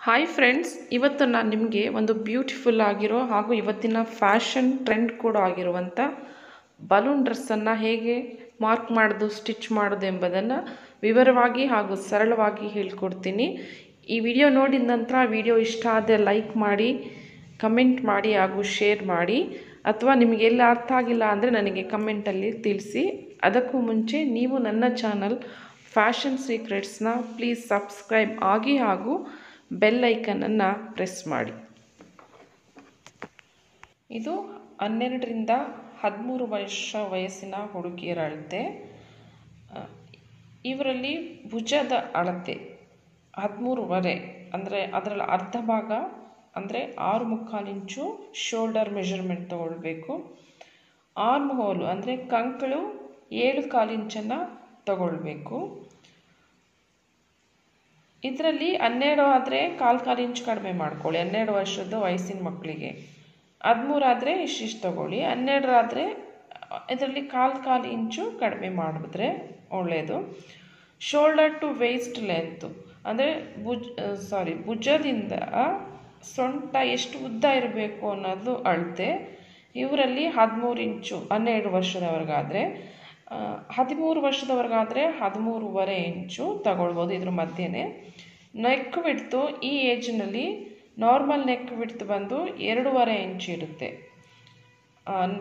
Hi friends, ಇವತ್ತು ನಾನು ನಿಮಗೆ ಒಂದು ಬ್ಯೂಟಿಫುಲ್ ಆಗಿರೋ ಹಾಗೂ ಇವತ್ತಿನ ಫ್ಯಾಷನ್ ಟ್ರೆಂಡ್ ಕೂಡ ಆಗಿರುವಂಥ ಬಲೂನ್ ಡ್ರೆಸ್ಸನ್ನು ಹೇಗೆ ಮಾರ್ಕ್ ಮಾಡೋದು, ಸ್ಟಿಚ್ ಮಾಡೋದು ಎಂಬುದನ್ನು ವಿವರವಾಗಿ ಹಾಗೂ ಸರಳವಾಗಿ ಹೇಳ್ಕೊಡ್ತೀನಿ. ಈ ವಿಡಿಯೋ ನೋಡಿದ ನಂತರ ವಿಡಿಯೋ ಇಷ್ಟ ಆದರೆ ಲೈಕ್ ಮಾಡಿ, ಕಮೆಂಟ್ ಮಾಡಿ ಹಾಗೂ ಶೇರ್ ಮಾಡಿ. ಅಥವಾ ನಿಮಗೆಲ್ಲ ಅರ್ಥ ಆಗಿಲ್ಲ ಅಂದರೆ ನನಗೆ ಕಮೆಂಟಲ್ಲಿ ತಿಳಿಸಿ. ಅದಕ್ಕೂ ಮುಂಚೆ ನೀವು ನನ್ನ ಚಾನಲ್ ಫ್ಯಾಷನ್ ಸೀಕ್ರೆಟ್ಸ್ನ ಪ್ಲೀಸ್ ಸಬ್ಸ್ಕ್ರೈಬ್ ಆಗಿ ಹಾಗೂ ಬೆಲ್ ಐಕನನ್ನು ಪ್ರೆಸ್ ಮಾಡಿ. ಇದು 12ರಿಂದ 13 ವರ್ಷ ವಯಸ್ಸಿನ ಹುಡುಗಿಯರ ಅಳತೆ. ಇವರಲ್ಲಿ ಭುಜದ ಅಳತೆ 13.5 ಅಂದರೆ ಅದರಲ್ಲಿ ಅರ್ಧ ಭಾಗ ಅಂದರೆ 6.25 ಇಂಚು ಶೋಲ್ಡರ್ ಮೆಷರ್ಮೆಂಟ್ ತಗೊಳ್ಬೇಕು. ಆರ್ಮ್ ಹೋಲು ಅಂದರೆ ಕಂಕಳು 7.25 ಇಂಚನ್ನು ತಗೊಳ್ಬೇಕು. ಇದರಲ್ಲಿ 12 ಆದರೆ 1/4 ಇಂಚ್ ಕಡಿಮೆ ಮಾಡ್ಕೊಳ್ಳಿ. 12 ವರ್ಷದ ವಯಸ್ಸಿನ ಮಕ್ಕಳಿಗೆ 13 ಆದರೆ ಇಷ್ಟಿಷ್ಟು ತಗೊಳ್ಳಿ. 12 ಆದರೆ ಇದರಲ್ಲಿ 1/4 ಇಂಚು ಕಡಿಮೆ ಮಾಡಿದ್ರೆ ಒಳ್ಳೆಯದು. ಶೋಲ್ಡರ್ ಟು ವೇಸ್ಟ್ ಲೆಂತ್ ಅಂದರೆ ಭುಜದಿಂದ ಸೊಂಟ ಎಷ್ಟು ಉದ್ದ ಇರಬೇಕು ಅನ್ನೋದು ಅಳತೆ. ಇವರಲ್ಲಿ 13 ಇಂಚು 12 ವರ್ಷದವರೆಗಾದರೆ, 13 ವರ್ಷದವರೆಗಾದರೆ 13.5 ಇಂಚು ತಗೊಳ್ಬೋದು. ಇದ್ರ ಮಧ್ಯೆ ನೆಕ್ ವಿಡ್ತು ಈ ಏಜ್ನಲ್ಲಿ ನಾರ್ಮಲ್ ನೆಕ್ ವಿಡ್ತ್ ಬಂದು 2.5 ಇಂಚ್ ಇರುತ್ತೆ.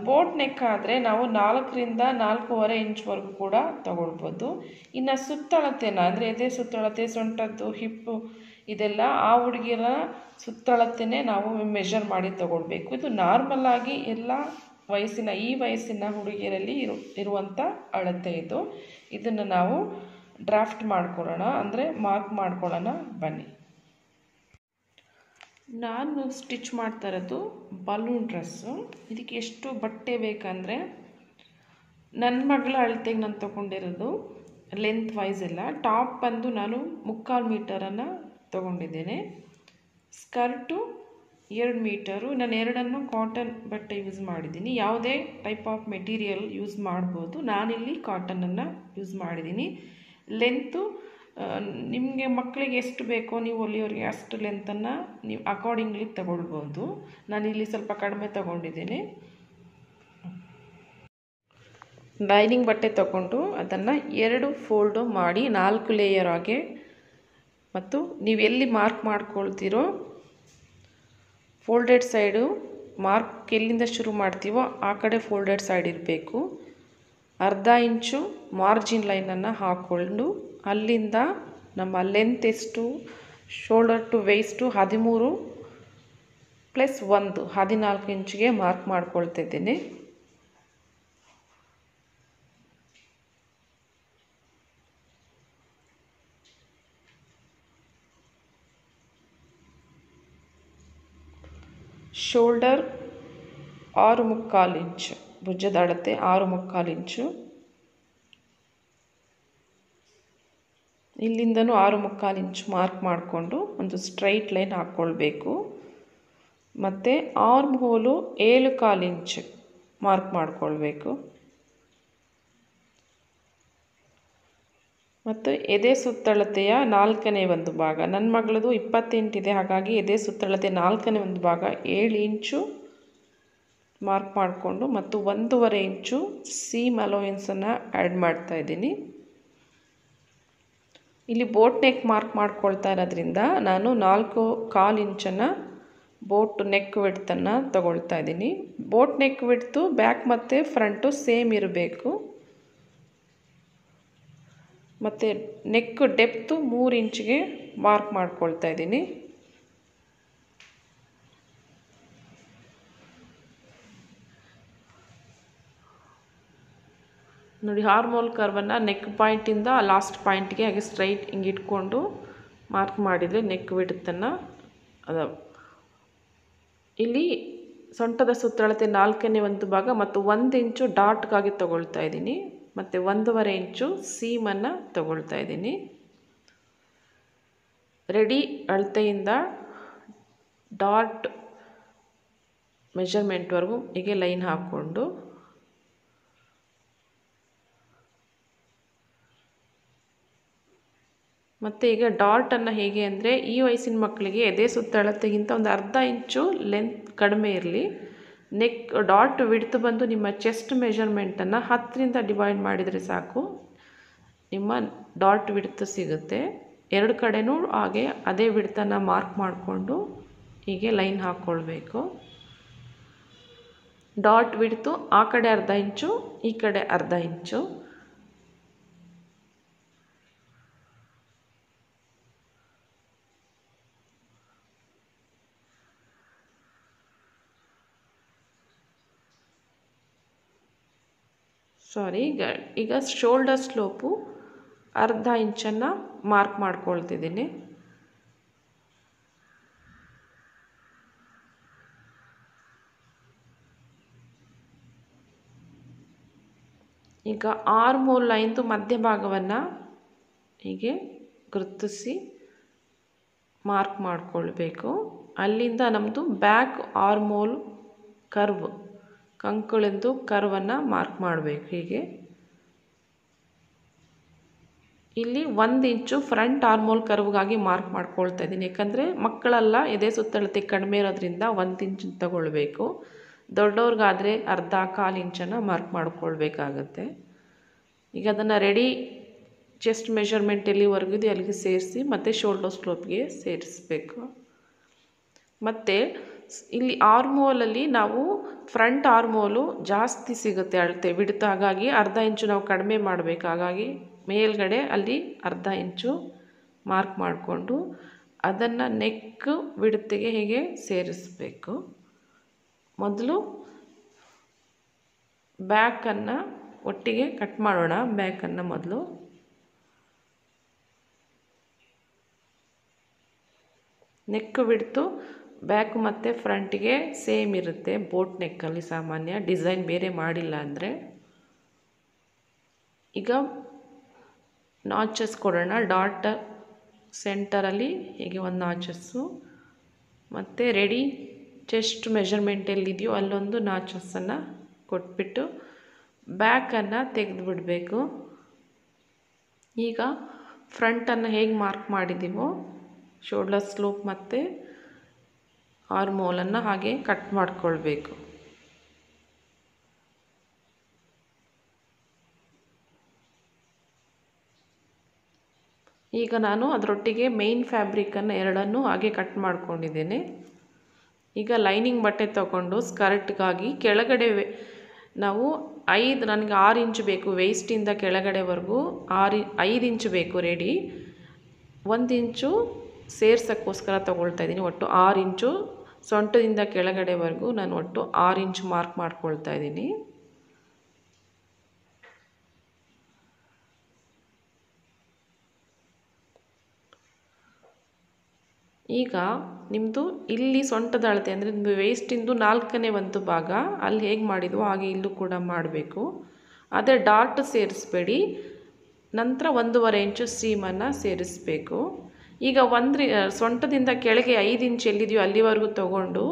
ಬೋಟ್ ನೆಕ್ ಆದರೆ ನಾವು 4ರಿಂದ 4.5 ಇಂಚ್ವರೆಗೂ ಕೂಡ ತಗೊಳ್ಬೋದು. ಇನ್ನು ಸುತ್ತಳತೆನ ಅಂದರೆ ಎದೆ ಸುತ್ತಳತೆ, ಸೊಂಟದ್ದು, ಹಿಪ್ಪು ಇದೆಲ್ಲ ಆ ಹುಡುಗಿಯರ ಸುತ್ತಳತೆನೇ ನಾವು ಮೆಷರ್ ಮಾಡಿ ತಗೊಳ್ಬೇಕು. ಇದು ನಾರ್ಮಲ್ ಆಗಿ ಎಲ್ಲ ಈ ವಯಸ್ಸಿನ ಹುಡುಗಿಯರಲ್ಲಿ ಇರುವಂಥ ಅಳತೆ ಇದು. ಇದನ್ನು ನಾವು ಡ್ರಾಫ್ಟ್ ಮಾಡ್ಕೊಳ್ಳೋಣ, ಅಂದರೆ ಮಾರ್ಕ್ ಮಾಡ್ಕೊಳ್ಳೋಣ ಬನ್ನಿ. ನಾನು ಸ್ಟಿಚ್ ಮಾಡ್ತಾ ಇರೋದು ಬಲೂನ್ ಡ್ರೆಸ್ಸು. ಇದಕ್ಕೆ ಎಷ್ಟು ಬಟ್ಟೆ ಬೇಕಂದರೆ, ನನ್ನ ಮಗಳ ಅಳತೆಗೆ ನಾನು ತೊಗೊಂಡಿರೋದು ಲೆಂತ್ ವೈಸ್ ಎಲ್ಲ. ಟಾಪ್ ಬಂದು ನಾನು 3/4 ಮೀಟರನ್ನು ತೊಗೊಂಡಿದ್ದೇನೆ. Skirt 2 metre. ನಾನು ಎರಡನ್ನು ಕಾಟನ್ ಬಟ್ಟೆ ಯೂಸ್ ಮಾಡಿದ್ದೀನಿ. ಯಾವುದೇ ಟೈಪ್ ಆಫ್ ಮೆಟೀರಿಯಲ್ ಯೂಸ್ ಮಾಡ್ಬೋದು. ನಾನಿಲ್ಲಿ ಕಾಟನನ್ನು ಯೂಸ್ ಮಾಡಿದ್ದೀನಿ. ಲೆಂತು ನಿಮಗೆ ಮಕ್ಕಳಿಗೆ ಎಷ್ಟು ಬೇಕೋ ನೀವು ಹೊಲಿಯೋರಿಗೆ ಅಷ್ಟು ಲೆಂತನ್ನು ನೀವು ಅಕಾರ್ಡಿಂಗ್ಲಿ ತಗೊಳ್ಬೋದು. ನಾನಿಲ್ಲಿ ಸ್ವಲ್ಪ ಕಡಿಮೆ ತಗೊಂಡಿದ್ದೀನಿ. ಲೈನಿಂಗ್ ಬಟ್ಟೆ ತಗೊಂಡು ಅದನ್ನು 2 ಫೋಲ್ಡು ಮಾಡಿ 4 ಲೇಯರ್ ಆಗಿ, ಮತ್ತು ನೀವು ಎಲ್ಲಿ ಮಾರ್ಕ್ ಮಾಡ್ಕೊಳ್ತೀರೋ ಫೋಲ್ಡೆಡ್ ಸೈಡು ಮಾರ್ಕ್ ಎಲ್ಲಿಂದ ಶುರು ಮಾಡ್ತೀವೋ ಆ ಕಡೆ ಫೋಲ್ಡೆಡ್ ಸೈಡ್ ಇರಬೇಕು. ಅರ್ಧ ಇಂಚು ಮಾರ್ಜಿನ್ ಲೈನನ್ನು ಹಾಕ್ಕೊಂಡು ಅಲ್ಲಿಂದ ನಮ್ಮ ಲೆಂತ್ ಎಷ್ಟು, ಶೋಲ್ಡರ್ ಟು ವೇಸ್ಟು 13 + 1 14 ಇಂಚಿಗೆ ಮಾರ್ಕ್ ಮಾಡ್ಕೊಳ್ತಾ ಇದ್ದೀನಿ. ಶೋಲ್ಡರ್ 6.25 ಇಂಚು, ಭುಜದ ಅಳತೆ 6.25 ಇಂಚು. ಇಲ್ಲಿಂದನೂ 6.25 ಇಂಚು ಮಾರ್ಕ್ ಮಾಡಿಕೊಂಡು ಒಂದು ಸ್ಟ್ರೈಟ್ ಲೈನ್ ಹಾಕ್ಕೊಳ್ಬೇಕು. ಮತ್ತು ಆರ್ಮ್ ಹೋಲು 7.25 ಇಂಚು ಮಾರ್ಕ್ ಮಾಡಿಕೊಳ್ಬೇಕು. ಮತ್ತು ಎದೆ ಸುತ್ತಳತೆಯ 4ನೇ ಒಂದು ಭಾಗ, ನನ್ನ ಮಗಳದು 28 ಇದೆ, ಹಾಗಾಗಿ ಎದೆ ಸುತ್ತಳತೆ 4ನೇ ಒಂದು ಭಾಗ 7 ಇಂಚು ಮಾರ್ಕ್ ಮಾಡಿಕೊಂಡು ಮತ್ತು 1.5 ಇಂಚು ಸೀಮ್ ಅಲೋವೆನ್ಸನ್ನು ಆ್ಯಡ್ ಮಾಡ್ತಾ ಇದ್ದೀನಿ. ಇಲ್ಲಿ ಬೋಟ್ ನೆಕ್ ಮಾರ್ಕ್ ಮಾಡ್ಕೊಳ್ತಾ ಇರೋದ್ರಿಂದ ನಾನು 4.25 ಇಂಚನ್ನು ಬೋಟ್ ನೆಕ್ ವಿಡ್ತನ್ನು ತಗೊಳ್ತಾ ಇದ್ದೀನಿ. ಬೋಟ್ ನೆಕ್ ವಿಡ್ತು ಬ್ಯಾಕ್ ಮತ್ತು ಫ್ರಂಟು ಸೇಮ್ ಇರಬೇಕು. ಮತ್ತು ನೆಕ್ ಡೆಪ್ತು 3 ಇಂಚಿಗೆ ಮಾರ್ಕ್ ಮಾಡ್ಕೊಳ್ತಾ ಇದ್ದೀನಿ. ನೋಡಿ, ಹಾರ್ಮೋಲ್ ಕರ್ವನ್ನು ನೆಕ್ ಪಾಯಿಂಟಿಂದ ಲಾಸ್ಟ್ ಪಾಯಿಂಟ್ಗೆ ಹಾಗೆ ಸ್ಟ್ರೈಟ್ ಹಿಂಗೆ ಇಟ್ಕೊಂಡು ಮಾರ್ಕ್ ಮಾಡಿದರೆ ನೆಕ್ ವಿಡ್ತನ್ನು ಇಲ್ಲಿ ಸೊಂಟದ ಸುತ್ತಳತೆ 4ನೇ ಒಂದು ಭಾಗ ಮತ್ತು 1 ಇಂಚು ಡಾಟ್ಗಾಗಿ ತಗೊಳ್ತಾ ಇದ್ದೀನಿ. ಮತ್ತು 1.5 ಇಂಚು ಸೀಮನ್ನು ತಗೊಳ್ತಾ ಇದ್ದೀನಿ. ರೆಡಿ ಅಳತೆಯಿಂದ ಡಾಟ್ ಮೆಷರ್ಮೆಂಟ್ವರೆಗೂ ಹೀಗೆ ಲೈನ್ ಹಾಕ್ಕೊಂಡು ಮತ್ತು ಈಗ ಡಾಟನ್ನು ಹೇಗೆ ಅಂದರೆ ಈ ವಯಸ್ಸಿನ ಮಕ್ಕಳಿಗೆ ಎದೆ ಸುತ್ತಳತೆಗಿಂತ ಒಂದು ಅರ್ಧ ಇಂಚು ಲೆಂತ್ ಕಡಿಮೆ ಇರಲಿ. ನೆಕ್ ಡಾಟ್ ವಿಡ್ತ್ ಬಂದು ನಿಮ್ಮ ಚೆಸ್ಟ್ ಮೆಷರ್ಮೆಂಟನ್ನು 10ರಿಂದ ಡಿವೈಡ್ ಮಾಡಿದರೆ ಸಾಕು, ನಿಮ್ಮ ಡಾಟ್ ವಿಡ್ತ್ ಸಿಗುತ್ತೆ. ಎರಡು ಕಡೆನೂ ಹಾಗೆ ಅದೇ ವಿಡ್ತನ್ನು ಮಾರ್ಕ್ ಮಾಡಿಕೊಂಡು ಹೀಗೆ ಲೈನ್ ಹಾಕ್ಕೊಳ್ಬೇಕು. ಡಾಟ್ ವಿಡ್ತು ಆ ಕಡೆ ಅರ್ಧ ಇಂಚು, ಈ ಕಡೆ ಅರ್ಧ ಇಂಚು. ಈಗ ಶೋಲ್ಡರ್ ಸ್ಲೋಪು ಅರ್ಧ ಇಂಚನ್ನು ಮಾರ್ಕ್ ಮಾಡ್ಕೊಳ್ತಿದ್ದೀನಿ. ಈಗ ಆರ್ಮ್ ಹೋಲ್ ಲೈನ್ದು ಮಧ್ಯಭಾಗವನ್ನು ಹೀಗೆ ಗುರುತಿಸಿ ಮಾರ್ಕ್ ಮಾಡಿಕೊಳ್ಬೇಕು. ಅಲ್ಲಿಂದ ನಮ್ಮದು ಬ್ಯಾಕ್ ಆರ್ಮ್ ಹೋಲ್ ಕರ್ವ್, ಕಂಕುಳಿಂದು ಕರ್ವನ್ನು ಮಾರ್ಕ್ ಮಾಡಬೇಕು. ಹೀಗೆ ಇಲ್ಲಿ 1 ಇಂಚು ಫ್ರಂಟ್ ಆರ್ಮ್ ಹೋಲ್ ಕರ್ವ್ಗಾಗಿ ಮಾರ್ಕ್ ಮಾಡ್ಕೊಳ್ತಾ ಇದ್ದೀನಿ. ಯಾಕಂದರೆ ಮಕ್ಕಳೆಲ್ಲ ಎದೆ ಸುತ್ತಳತೆ ಕಡಿಮೆ ಇರೋದ್ರಿಂದ 1 ಇಂಚು ತಗೊಳ್ಬೇಕು. ದೊಡ್ಡವ್ರಿಗಾದರೆ ಅರ್ಧ ಕಾಲು ಇಂಚನ್ನು ಮಾರ್ಕ್ ಮಾಡ್ಕೊಳ್ಬೇಕಾಗತ್ತೆ. ಈಗ ಅದನ್ನು ರೆಡಿ ಚೆಸ್ಟ್ ಮೆಷರ್ಮೆಂಟ್ ಎಲ್ಲಿವರೆಗೂ ಅಲ್ಲಿಗೆ ಸೇರಿಸಿ ಮತ್ತು ಶೋಲ್ಡರ್ ಸ್ಲೋಪ್ಗೆ ಸೇರಿಸಬೇಕು. ಮತ್ತು ಇಲ್ಲಿ ಆರ್ಮ್ ಹೋಲಲ್ಲಿ ನಾವು ಫ್ರಂಟ್ ಆರ್ಮ್ ಹೋಲು ಜಾಸ್ತಿ ಸಿಗುತ್ತೆ ಅಳತೆ ವಿಡ್ತ್, ಹಾಗಾಗಿ ಅರ್ಧ ಇಂಚು ನಾವು ಕಡಿಮೆ ಮಾಡಬೇಕು. ಹಾಗಾಗಿ ಮೇಲ್ಗಡೆ ಅಲ್ಲಿ ಅರ್ಧ ಇಂಚು ಮಾರ್ಕ್ ಮಾಡಿಕೊಂಡು ಅದನ್ನು ನೆಕ್ ವಿಡ್ತಿಗೆ ಹೇಗೆ ಸೇರಿಸಬೇಕು. ಮೊದಲು ಬ್ಯಾಕನ್ನು ಒಟ್ಟಿಗೆ ಕಟ್ ಮಾಡೋಣ. ಬ್ಯಾಕನ್ನು ಮೊದಲು ನೆಕ್ ವಿಡ್ತು ಬ್ಯಾಕ್ ಮತ್ತು ಫ್ರಂಟಿಗೆ ಸೇಮ್ ಇರುತ್ತೆ. ಬೋಟ್ ನೆಕ್ಕಲ್ಲಿ ಸಾಮಾನ್ಯ ಡಿಸೈನ್ ಬೇರೆ ಮಾಡಿಲ್ಲ ಅಂದರೆ. ಈಗ ನಾಚಸ್ ಕೊಡೋಣ. ಡಾಟ್ ಸೆಂಟರಲ್ಲಿ ಹೀಗೆ ಒಂದು ನಾಚಸ್ಸು, ಮತ್ತು ರೆಡಿ ಚೆಸ್ಟ್ ಮೆಷರ್ಮೆಂಟ್ ಎಲ್ಲಿದೆಯೋ ಅಲ್ಲೊಂದು ನಾಚಸ್ಸನ್ನು ಕೊಟ್ಬಿಟ್ಟು ಬ್ಯಾಕನ್ನು ತೆಗೆದುಬಿಡಬೇಕು. ಈಗ ಫ್ರಂಟನ್ನು ಹೇಗೆ ಮಾರ್ಕ್ ಮಾಡಿದ್ದೀವೋ ಶೋಲ್ಡರ್ ಸ್ಲೋಪ್ ಮತ್ತು ಆರ್ಮ್ ಹೋಲನ್ನು ಹಾಗೆ ಕಟ್ ಮಾಡಿಕೊಳ್ಬೇಕು. ಈಗ ನಾನು ಅದರೊಟ್ಟಿಗೆ ಮೇನ್ ಫ್ಯಾಬ್ರಿಕನ್ನು ಎರಡನ್ನೂ ಹಾಗೆ ಕಟ್ ಮಾಡ್ಕೊಂಡಿದ್ದೇನೆ. ಈಗ ಲೈನಿಂಗ್ ಬಟ್ಟೆ ತಗೊಂಡು ಸ್ಕರ್ಟ್ಗಾಗಿ ಕೆಳಗಡೆ ನಾವು ನನಗೆ 6 ಇಂಚು ಬೇಕು. ವೇಸ್ಟಿಂದ ಕೆಳಗಡೆವರೆಗೂ 5 ಇಂಚು ಬೇಕು ರೆಡಿ. 1 ಇಂಚು ಸೇರ್ಸೋಕ್ಕೋಸ್ಕರ ತೊಗೊಳ್ತಾ ಇದ್ದೀನಿ. ಒಟ್ಟು 6 ಇಂಚು ಸೊಂಟದಿಂದ ಕೆಳಗಡೆವರೆಗೂ ನಾನು ಒಟ್ಟು 6 ಇಂಚು ಮಾರ್ಕ್ ಮಾಡ್ಕೊಳ್ತಾ ಇದ್ದೀನಿ. ಈಗ ನಿಮ್ಮದು ಇಲ್ಲಿ ಸೊಂಟದ ಅಳತೆ ಅಂದರೆ ನಿಮ್ಮದು ವೇಸ್ಟಿಂದು 4ನೇ ಒಂದು ಭಾಗ ಅಲ್ಲಿ ಹೇಗೆ ಮಾಡಿದ್ವೋ ಹಾಗೆ ಇಲ್ಲೂ ಕೂಡ ಮಾಡಬೇಕು. ಅದೇ ಡಾಟ್ ಸೇರಿಸ್ಬೇಡಿ. ನಂತರ 1.5 ಇಂಚು ಸೀಮನ್ನು ಸೇರಿಸಬೇಕು. ಈಗ ಸೊಂಟದಿಂದ ಕೆಳಗೆ 5 ಇಂಚು ಎಲ್ಲಿದೆಯೋ ಅಲ್ಲಿವರೆಗೂ ತೊಗೊಂಡು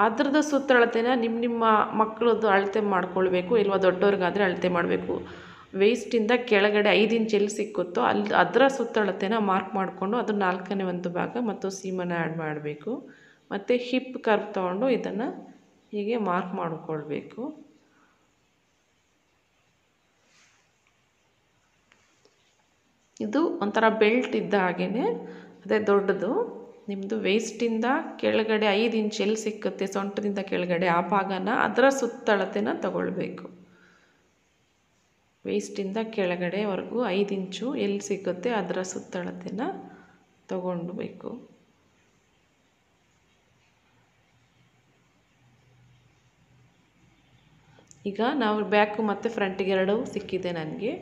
ಅದರದ್ದು ಸುತ್ತಳತೆನ ನಿಮ್ಮ ಮಕ್ಕಳದ್ದು ಅಳತೆ ಮಾಡ್ಕೊಳ್ಬೇಕು. ಇಲ್ವಾ ದೊಡ್ಡವ್ರಿಗಾದರೆ ಅಳತೆ ಮಾಡಬೇಕು. ವೇಸ್ಟಿಂದ ಕೆಳಗಡೆ 5 ಇಂಚ್ ಎಲ್ಲಿ ಸಿಕ್ಕುತ್ತೋ ಅಲ್ಲಿ ಅದರ ಸುತ್ತಳತೆನ ಮಾರ್ಕ್ ಮಾಡಿಕೊಂಡು ಅದು 4ನೇ ಒಂದು ಭಾಗ ಮತ್ತು ಸೀಮನ್ನು ಆ್ಯಡ್ ಮಾಡಬೇಕು. ಮತ್ತು ಹಿಪ್ ಕರ್ವ್ ತೊಗೊಂಡು ಇದನ್ನು ಹೀಗೆ ಮಾರ್ಕ್ ಮಾಡಿಕೊಳ್ಬೇಕು. ಇದು ಒಂಥರ ಬೆಲ್ಟ್ ಇದ್ದ ಹಾಗೆಯೇ ಅದೇ ದೊಡ್ಡದು. ನಿಮ್ಮದು ವೇಸ್ಟಿಂದ ಕೆಳಗಡೆ 5 ಇಂಚ್ ಎಲ್ಲಿ ಸಿಕ್ಕುತ್ತೆ ಸೊಂಟದಿಂದ ಕೆಳಗಡೆ ಆ ಭಾಗನ ಅದರ ಸುತ್ತಳತೆನ ತಗೊಳ್ಬೇಕು. ವೇಸ್ಟಿಂದ ಕೆಳಗಡೆವರೆಗೂ 5 ಇಂಚು ಎಲ್ಲಿ ಸಿಗುತ್ತೆ ಅದರ ಸುತ್ತಳತೆನ ತಗೊಳ್ಬೇಕು. ಈಗ ನಾವು ಬ್ಯಾಕು ಮತ್ತು ಫ್ರಂಟಿಗೆ ಎರಡೂ ಸಿಕ್ಕಿದೆ ನನಗೆ.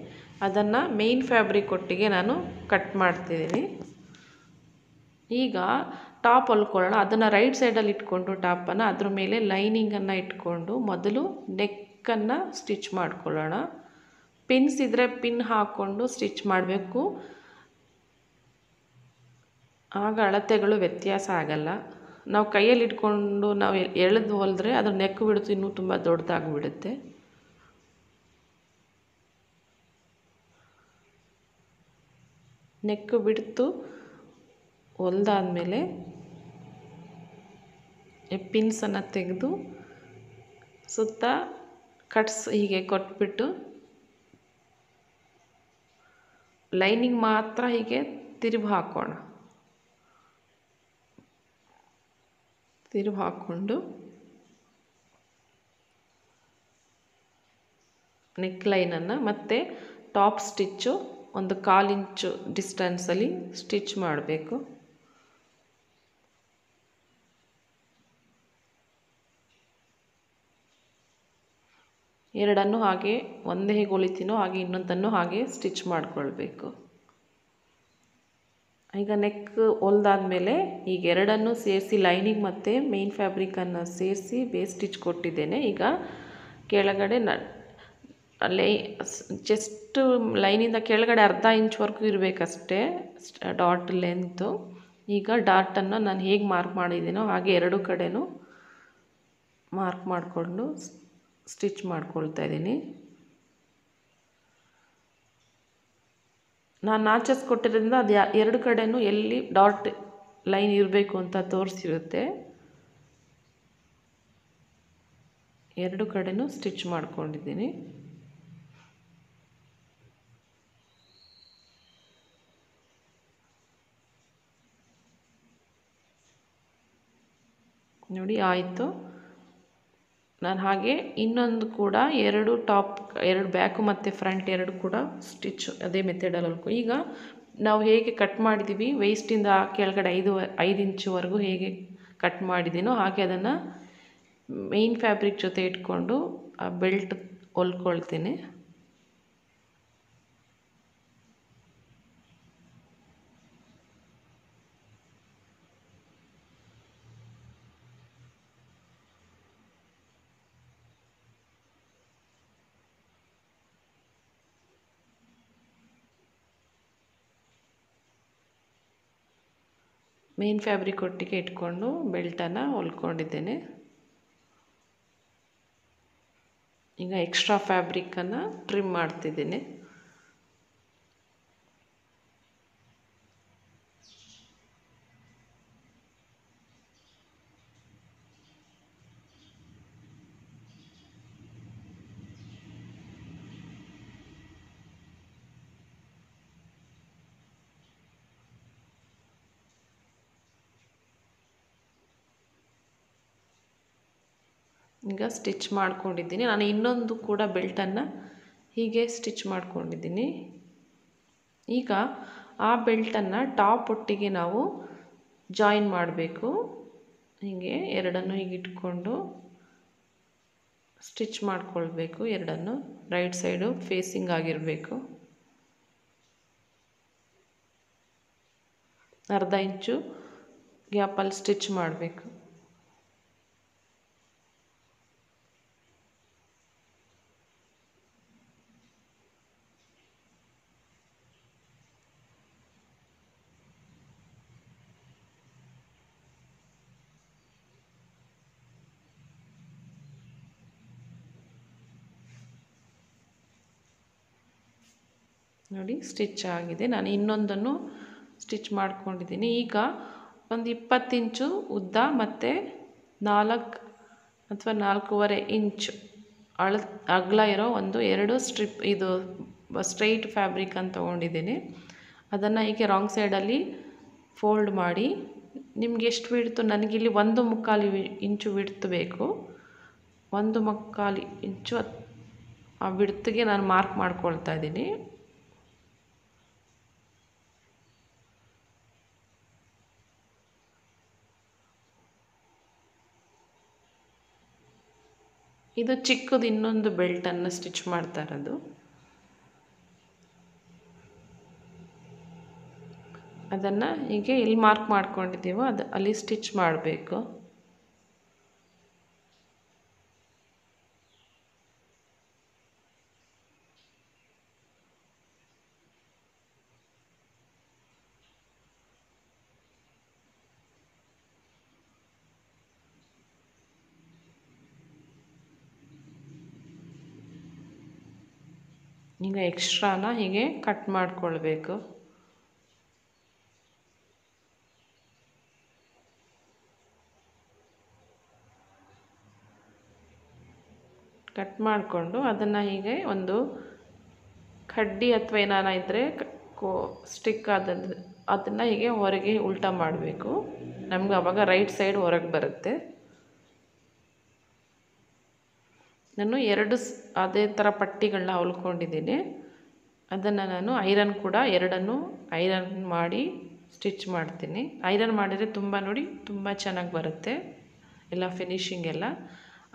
ಅದನ್ನು ಮೇನ್ ಫ್ಯಾಬ್ರಿಕ್ ಒಟ್ಟಿಗೆ ನಾನು ಕಟ್ ಮಾಡ್ತಿದ್ದೀನಿ. ಈಗ ಟಾಪ್ ಹೊಲ್ಕೊಳ್ಳೋಣ. ಅದನ್ನು ರೈಟ್ ಸೈಡಲ್ಲಿ ಇಟ್ಕೊಂಡು ಟಾಪನ್ನು ಅದ್ರ ಮೇಲೆ ಲೈನಿಂಗನ್ನು ಇಟ್ಕೊಂಡು ಮೊದಲು ನೆಕ್ಕನ್ನು ಸ್ಟಿಚ್ ಮಾಡ್ಕೊಳ್ಳೋಣ. ಪಿನ್ಸ್ ಇದ್ದರೆ ಪಿನ್ ಹಾಕ್ಕೊಂಡು ಸ್ಟಿಚ್ ಮಾಡಬೇಕು. ಆಗ ಅಳತೆಗಳು ವ್ಯತ್ಯಾಸ ಆಗಲ್ಲ. ನಾವು ಕೈಯಲ್ಲಿ ಇಟ್ಕೊಂಡು ನಾವು ಎಳೆದು ಹೊಲಿದ್ರೆ ಅದ್ರ ನೆಕ್ ಬಿಡ್ತು ಇನ್ನೂ ತುಂಬ ದೊಡ್ಡದಾಗಿಬಿಡುತ್ತೆ. ನೆಕ್ ಬಿಡ್ತು ಹೊಲ್ದಾದ್ಮೇಲೆ ಪಿನ್ಸನ್ನು ತೆಗೆದು ಸುತ್ತ ಕಟ್ಸ್ ಹೀಗೆ ಕೊಟ್ಬಿಟ್ಟು ಲೈನಿಂಗ್ ಮಾತ್ರ ಹೀಗೆ ತಿರುವು ಹಾಕೋಣ. ತಿರುವು ಹಾಕ್ಕೊಂಡು ನೆಕ್ ಲೈನನ್ನು ಮತ್ತು ಟಾಪ್ ಸ್ಟಿಚ್ಚು ಒಂದು 1/4 ಇಂಚು ಡಿಸ್ಟೆನ್ಸಲ್ಲಿ ಸ್ಟಿಚ್ ಮಾಡಬೇಕು. ಎರಡನ್ನು ಹಾಗೆ ಒಂದೇ ಹೇಗೆ ಹೊಲಿತೀನೋ ಹಾಗೆ ಇನ್ನೊಂದನ್ನು ಹಾಗೆ ಸ್ಟಿಚ್ ಮಾಡಿಕೊಳ್ಬೇಕು. ಈಗ ನೆಕ್ ಹೊಲ್ದಾದ್ಮೇಲೆ ಈಗ ಎರಡನ್ನು ಸೇರಿಸಿ ಲೈನಿಂಗ್ ಮತ್ತು ಮೇನ್ ಫ್ಯಾಬ್ರಿಕನ್ನು ಸೇರಿಸಿ ಬೇಸ್ ಸ್ಟಿಚ್ ಕೊಟ್ಟಿದ್ದೇನೆ. ಈಗ ಕೆಳಗಡೆ ಅಲ್ಲೇ ಜಸ್ಟ್ ಲೈನಿಂದ ಕೆಳಗಡೆ 1/2 ಇಂಚ್ವರೆಗೂ ಇರಬೇಕಷ್ಟೇ ಡಾಟ್ ಲೆಂತು. ಈಗ ಡಾಟನ್ನು ನಾನು ಹೇಗೆ ಮಾರ್ಕ್ ಮಾಡಿದ್ದೀನೋ ಹಾಗೆ ಎರಡು ಕಡೆನೂ ಮಾರ್ಕ್ ಮಾಡಿಕೊಂಡು ಸ್ಟಿಚ್ ಮಾಡ್ಕೊಳ್ತಾ ಇದ್ದೀನಿ. ನಾನು ನಾಚಸ್ ಕೊಟ್ಟಿರೋದ್ರಿಂದ ಅದು ಎರಡು ಕಡೆನೂ ಎಲ್ಲಿ ಡಾಟ್ ಲೈನ್ ಇರಬೇಕು ಅಂತ ತೋರಿಸಿರುತ್ತೆ. ಎರಡು ಕಡೆನೂ ಸ್ಟಿಚ್ ಮಾಡ್ಕೊಂಡಿದ್ದೀನಿ. ನೋಡಿ ಆಯಿತು. ನಾನು ಹಾಗೆ ಇನ್ನೊಂದು ಕೂಡ ಎರಡು ಟಾಪ್, ಎರಡು ಬ್ಯಾಕು ಮತ್ತು ಫ್ರಂಟ್ ಎರಡು ಕೂಡ ಸ್ಟಿಚ್ ಅದೇ ಮೆಥಡಲ್ಲಿ ಈಗ ನಾವು ಹೇಗೆ ಕಟ್ ಮಾಡಿದ್ದೀವಿ ವೇಸ್ಟಿಂದ ಕೆಳಗಡೆ 5 ಇಂಚುವರೆಗೂ ಹೇಗೆ ಕಟ್ ಮಾಡಿದ್ದೀನೋ ಹಾಗೆ ಅದನ್ನು ಮೇನ್ ಫ್ಯಾಬ್ರಿಕ್ ಜೊತೆ ಇಟ್ಕೊಂಡು ಆ ಬೆಲ್ಟ್ ಹೊಲ್ಕೊಳ್ತೀನಿ. ಮೇನ್ ಫ್ಯಾಬ್ರಿಕ್ ಒಟ್ಟಿಗೆ ಇಟ್ಕೊಂಡು ಬೆಲ್ಟನ್ನು ಹೊಲ್ಕೊಂಡಿದ್ದೇನೆ. ಈಗ ಎಕ್ಸ್ಟ್ರಾ ಫ್ಯಾಬ್ರಿಕನ್ನು ಟ್ರಿಮ್ ಮಾಡ್ತಿದ್ದೀನಿ. ಈಗ ಸ್ಟಿಚ್ ಮಾಡ್ಕೊಂಡಿದ್ದೀನಿ. ನಾನು ಇನ್ನೊಂದು ಕೂಡ ಬೆಲ್ಟನ್ನು ಹೀಗೆ ಸ್ಟಿಚ್ ಮಾಡ್ಕೊಂಡಿದ್ದೀನಿ. ಈಗ ಆ ಬೆಲ್ಟನ್ನು ಟಾಪ್ ಒಟ್ಟಿಗೆ ನಾವು ಜಾಯಿನ್ ಮಾಡಬೇಕು. ಹೀಗೆ ಎರಡನ್ನು ಹೀಗೆ ಇಟ್ಕೊಂಡು ಸ್ಟಿಚ್ ಮಾಡ್ಕೊಳ್ಬೇಕು. ಎರಡನ್ನು ರೈಟ್ ಸೈಡು ಫೇಸಿಂಗ್ ಆಗಿರಬೇಕು. 1/2 ಇಂಚು ಗ್ಯಾಪಲ್ಲಿ ಸ್ಟಿಚ್ ಮಾಡಬೇಕು. ನೋಡಿ ಸ್ಟಿಚ್ ಆಗಿದೆ. ನಾನು ಇನ್ನೊಂದನ್ನು ಸ್ಟಿಚ್ ಮಾಡ್ಕೊಂಡಿದ್ದೀನಿ. ಈಗ ಒಂದು 20 ಇಂಚು ಉದ್ದ ಮತ್ತು 4 ಅಥವಾ 4.5 ಇಂಚು ಅಗಲ ಇರೋ ಎರಡು ಸ್ಟ್ರಿಪ್ ಇದು ಸ್ಟ್ರೈಟ್ ಫ್ಯಾಬ್ರಿಕ್ ಅಂತ ತೊಗೊಂಡಿದ್ದೀನಿ. ಅದನ್ನು ಹೀಗೆ ರಾಂಗ್ ಸೈಡಲ್ಲಿ ಫೋಲ್ಡ್ ಮಾಡಿ ನಿಮ್ಗೆ ಎಷ್ಟು ಬಿಡ್ತು, ನನಗಿಲ್ಲಿ 1.25 ಇಂಚು ಬಿಡ್ತು ಬೇಕು. 1.25 ಇಂಚು ಆ ಬಿಡ್ತಿಗೆ ನಾನು ಮಾರ್ಕ್ ಮಾಡ್ಕೊಳ್ತಾ ಇದ್ದೀನಿ. ಇದು ಚಿಕ್ಕದು ಇನ್ನೊಂದು ಬೆಲ್ಟನ್ನು ಸ್ಟಿಚ್ ಮಾಡ್ತಾ ಇರೋದು. ಅದನ್ನು ಹೀಗೆ ಎಲ್ಲಿ ಮಾರ್ಕ್ ಮಾಡ್ಕೊಂಡಿದ್ದೀವೋ ಅಲ್ಲಿ ಸ್ಟಿಚ್ ಮಾಡಬೇಕು. ಈಗ ಎಕ್ಸ್ಟ್ರಾನ ಹೀಗೆ ಕಟ್ ಮಾಡಿಕೊಳ್ಬೇಕು. ಕಟ್ ಮಾಡಿಕೊಂಡು ಅದನ್ನು ಹೀಗೆ ಒಂದು ಕಡ್ಡಿ ಅಥವಾ ಏನಾರ ಇದ್ದರೆ ಸ್ಟಿಕ್ ಅದನ್ನು ಹೀಗೆ ಹೊರಗೆ ಉಲ್ಟಾ ಮಾಡಬೇಕು. ನಮ್ಗೆ ಆವಾಗ ರೈಟ್ ಸೈಡ್ ಹೊರಗೆ ಬರುತ್ತೆ. ನಾನು ಅದೇ ಥರ ಪಟ್ಟಿಗಳನ್ನ ಹೊಲ್ಕೊಂಡಿದ್ದೀನಿ. ಅದನ್ನು ನಾನು ಐರನ್ ಕೂಡ ಎರಡನ್ನು ಐರನ್ ಮಾಡಿ ಸ್ಟಿಚ್ ಮಾಡ್ತೀನಿ. ಐರನ್ ಮಾಡಿದರೆ ನೋಡಿ ತುಂಬ ಚೆನ್ನಾಗಿ ಬರುತ್ತೆ ಎಲ್ಲ ಫಿನಿಶಿಂಗ್ ಎಲ್ಲ.